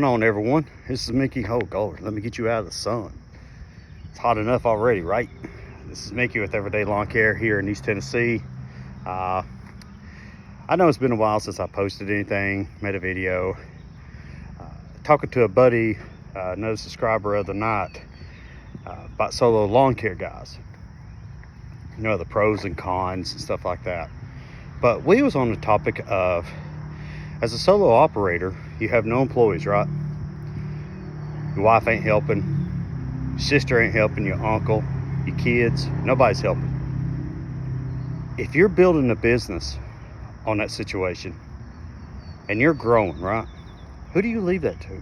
going on, everyone? This is Mickey. Oh God, let me get you out of the sun. It's hot enough already, right? This is Mickey with Everyday Lawn Care here in East Tennessee. I know it's been a while since I posted anything, made a video. Talking to a buddy, another subscriber of the night, about solo lawn care guys. You know, the pros and cons and stuff like that. But we was on the topic of, as a solo operator, you have no employees, right? Your wife ain't helping, your sister ain't helping, your uncle, your kids, nobody's helping. If you're building a business on that situation and you're growing, right? Who do you leave that to?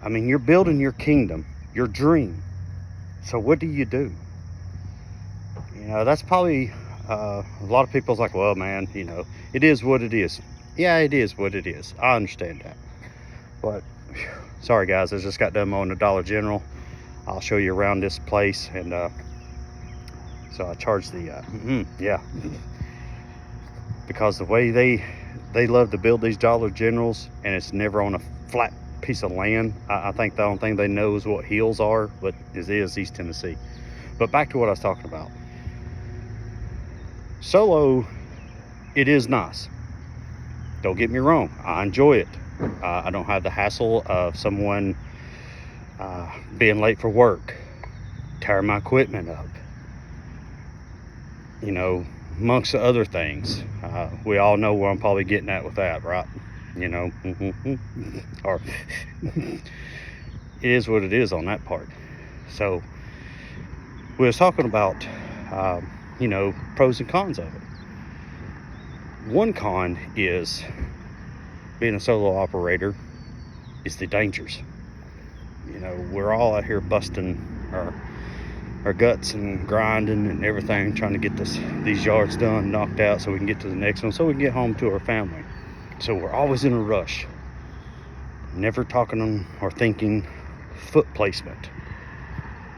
I mean, you're building your kingdom, your dream. So what do? You know, that's probably a lot of people's like, well, man, you know, it is what it is. Yeah, it is what it is. I understand that. But sorry guys, I just got done mowing the Dollar General. I'll show you around this place. And so I charge the yeah, because the way they love to build these Dollar Generals, and it's never on a flat piece of land. I think the only thing they know is what hills are, but it is East Tennessee. But back to what I was talking about. Solo, it is nice. Don't get me wrong, I enjoy it. I don't have the hassle of someone being late for work, tearing my equipment up, you know, amongst the other things. We all know where I'm probably getting at with that, right? You know, or it is what it is on that part. So we was talking about, you know, pros and cons of it. One con is being a solo operator is the dangers. You know, we're all out here busting our guts and grinding and everything, trying to get these yards done, knocked out, so we can get to the next one, so we can get home to our family. So we're always in a rush, never talking on or thinking foot placement.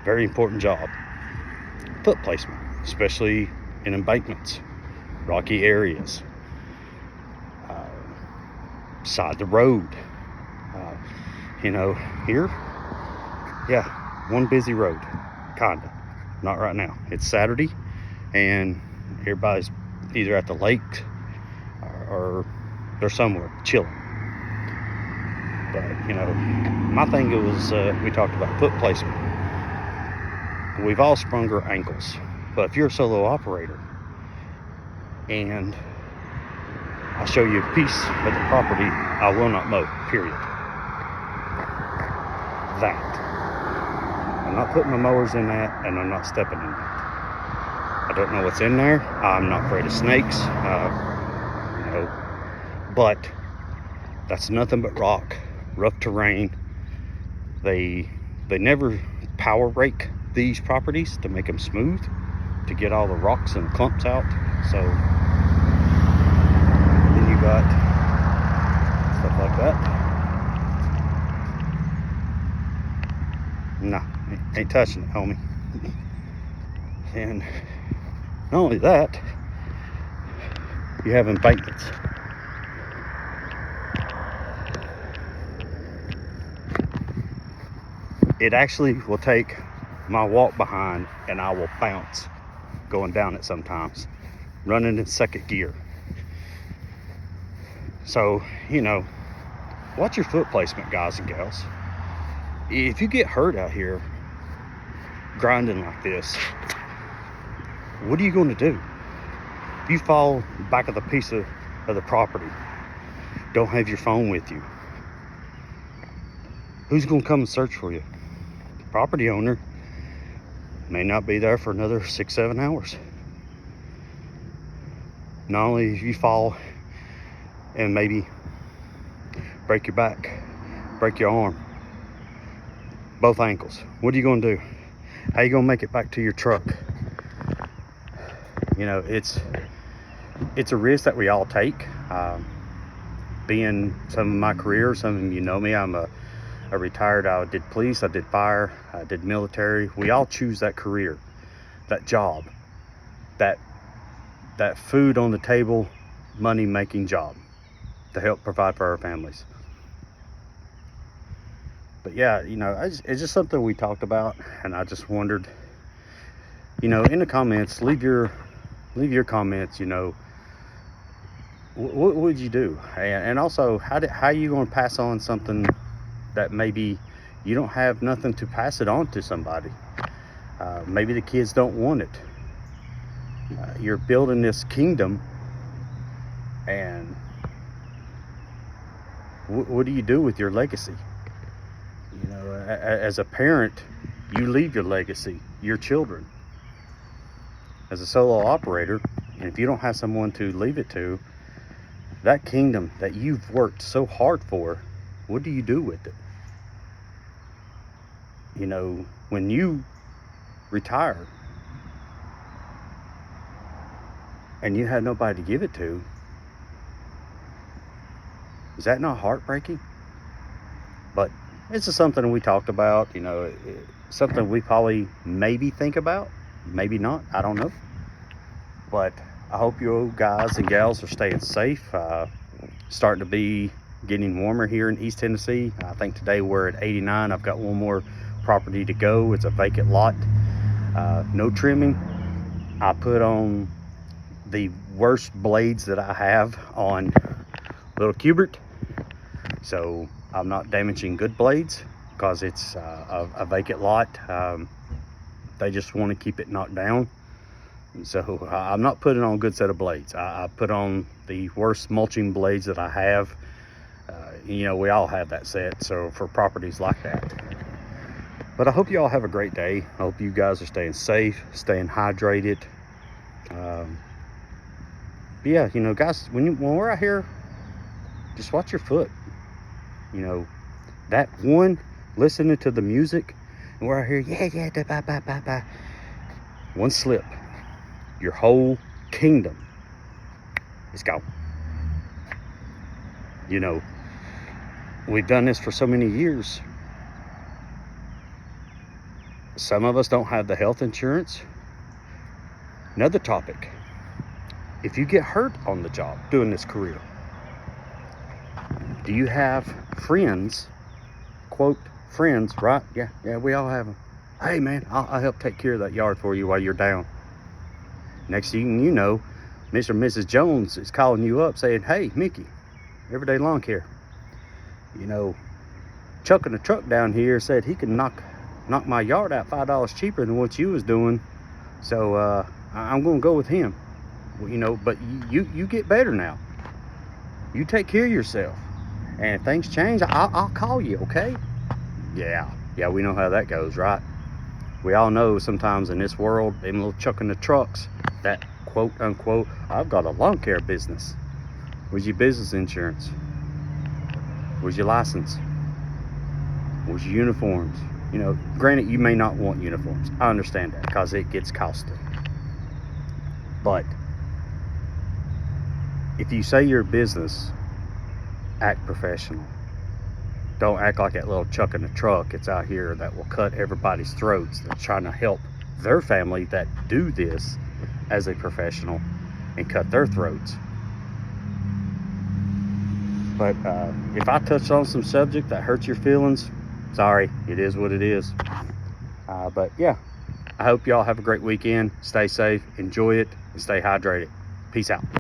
Very important job. Foot placement, especially in embankments, rocky areas, side the road. You know, here, yeah, one busy road, kinda. Not right now. It's Saturday, and everybody's either at the lake or they're somewhere chilling. But you know, my thing was, we talked about foot placement. We've all sprung our ankles, but if you're a solo operator and I show you a piece of the property I will not mow, period. That. I'm not putting my mowers in that, and I'm not stepping in that. I don't know what's in there. I'm not afraid of snakes, you know, but that's nothing but rock, rough terrain. They never power rake these properties to make them smooth, to get all the rocks and clumps out. So then you got stuff like that. Nah, ain't touching it, homie. And not only that, you have embankments. It actually will take my walk behind, and I will bounce going down it sometimes, running in second gear. So, you know, watch your foot placement, guys and gals. If you get hurt out here grinding like this, what are you going to do? If you fall back of the piece of the property, don't have your phone with you, who's going to come and search for you? The property owner may not be there for another 6-7 hours. Not only if you fall and maybe break your back, break your arm, both ankles, what are you going to do? How are you going to make it back to your truck? You know, it's a risk that we all take. Being some of my career, some of you know me, I'm a retired, I did police, I did fire, I did military. We all choose that career, that job, that food on the table, money making job to help provide for our families. But yeah, you know, it's just something we talked about, and I just wondered, you know, in the comments, leave your comments. You know, what would you do, and also how are you going to pass on something that maybe you don't have nothing to pass it on to somebody? Maybe the kids don't want it. You're building this kingdom, and what do you do with your legacy? You know, as a parent, you leave your legacy, your children. As a solo operator, and if you don't have someone to leave it to, that kingdom that you've worked so hard for, what do you do with it? You know, when you retire and you have nobody to give it to, is that not heartbreaking? But it's just something we talked about, you know, something we probably maybe think about, maybe not, I don't know. But I hope you guys and gals are staying safe. Starting to be getting warmer here in East Tennessee. I think today we're at 89. I've got one more property to go. It's a vacant lot. No trimming. I put on the worst blades that I have on little Cubert, so I'm not damaging good blades because it's a vacant lot. They just want to keep it knocked down, so I'm not putting on a good set of blades. I put on the worst mulching blades that I have. You know, we all have that set, so for properties like that. But I hope you all have a great day. I hope you guys are staying safe, staying hydrated. Yeah, you know, guys, when we're out here, just watch your foot. You know, that one, listening to the music, and we're out here, yeah, bye. One slip, your whole kingdom is gone. You know, we've done this for so many years. Some of us don't have the health insurance. Another topic, if you get hurt on the job doing this career, do you have friends, quote, friends, right? Yeah, we all have them. Hey man, I'll help take care of that yard for you while you're down. Next thing you know, Mr. and Mrs. Jones is calling you up saying, hey, Mickey, Everyday Lawn Care, you know, Chuck in the truck down here said he can knock my yard out $5 cheaper than what you was doing, so I'm gonna go with him. Well, you know, but you get better now. You take care of yourself, and if things change, I'll call you, okay? Yeah, we know how that goes, right? We all know sometimes in this world, them little Chuck in the trucks, that quote unquote, I've got a lawn care business. Where's your business insurance? Where's your license? Where's your uniforms? You know, granted, you may not want uniforms. I understand that because it gets costly. But if you say you're a business, act professional. Don't act like that little Chuck in the truck that's out here that will cut everybody's throats. They're trying to help their family that do this as a professional and cut their throats. But if I touched on some subject that hurts your feelings, sorry, it is what it is. But yeah, I hope y'all have a great weekend. Stay safe, enjoy it, and stay hydrated. Peace out.